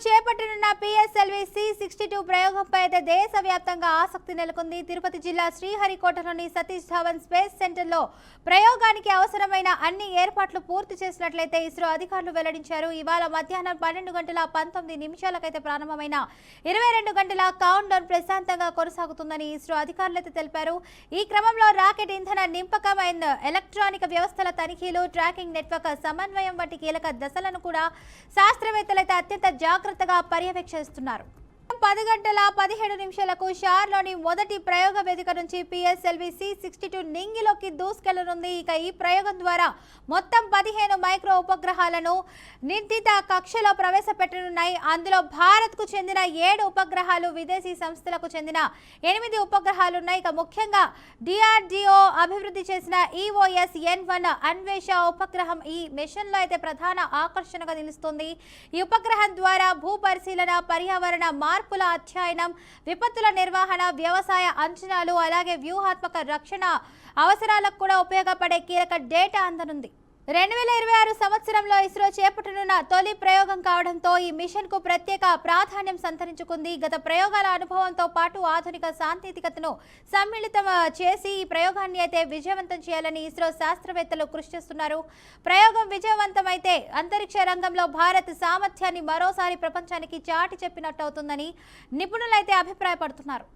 చేపట్టనున్న PSLV C62 ప్రయోగంపై అయితే దేశవ్యాప్తంగా ఆసక్తి నెలకొంది. తిరుపతి జిల్లా శ్రీహరికోటలోని సతీష్ ధావన్ స్పేస్ సెంటర్లో ప్రయోగానికి అవసరమైన అన్ని ఏర్పాట్లు పూర్తి చేసినట్లయితే ఇస్రో అధికారులు వెల్లడించారు. ఇవాళ మధ్యాహ్నం 12:19 ప్రారంభమైన 22 గంటల కౌంట్ డౌన్ ప్రశాంతంగా కొనసాగుతుందని ఇస్రో అధికారులు తెలిపారు. ఈ క్రమంలో రాకెట్ ఇంధన నింపకం అండ్ ఎలక్ట్రానిక్ వ్యవస్థల తనిఖీలు, ట్రాకింగ్ నెట్వర్క్ సమన్వయం వంటి కీలక దశలను కూడా శాస్త్రవేత్తలైతే అత్యంత జాగ్రత్తగా పర్యవేక్షిస్తున్నారు. 10:17 షార్లోని మొదటి ప్రయోగ వేదిక నుంచి పిఎస్ఎల్వి C62 నింగిలోకి దూసుకెళ్లనుంది. ఇక ఈ ప్రయోగం ద్వారా మొత్తం 15 మైక్రో ఉపగ్రహాలను నిర్దిత కక్షలో ప్రవేశపెట్టనున్నాయి. అందులో భారత్కు చెందిన 7 ఉపగ్రహాలు, విదేశీ సంస్థలకు చెందిన 8 ఉపగ్రహాలున్నాయి. ఇక ముఖ్యంగా DRDO అభివృద్ధి చేసిన EOS-N1 అన్వేష ఉపగ్రహం ఈ మిషన్లో అయితే ప్రధాన ఆకర్షణగా నిలుస్తుంది. ఈ ఉపగ్రహం ద్వారా భూ పరిశీలన, పర్యావరణ మార్పుల అధ్యయనం, విపత్తుల నిర్వహణ, వ్యవసాయ అంచనాలు, అలాగే వ్యూహాత్మక రక్షణ అవసరాలకు కూడా ఉపయోగపడే కీలక డేటా అందనుంది. 2026 సంవత్సరంలో ఇస్రో చేపట్టనున్న తొలి ప్రయోగం కావడంతో ఈ మిషన్ కు ప్రత్యేక ప్రాధాన్యం సంతరించుకుంది. గత ప్రయోగాల అనుభవంతో పాటు ఆధునిక సాంకేతికతను సమ్మిళితం చేసి ఈ ప్రయోగాన్ని అయితే విజయవంతం చేయాలని ఇస్రో శాస్త్రవేత్తలు కృషి చేస్తున్నారు. ప్రయోగం విజయవంతమైతే అంతరిక్ష రంగంలో భారత్ సామర్థ్యాన్ని మరోసారి ప్రపంచానికి చాటి చెప్పినట్టు అవుతుందని నిపుణులైతే అభిప్రాయపడుతున్నారు.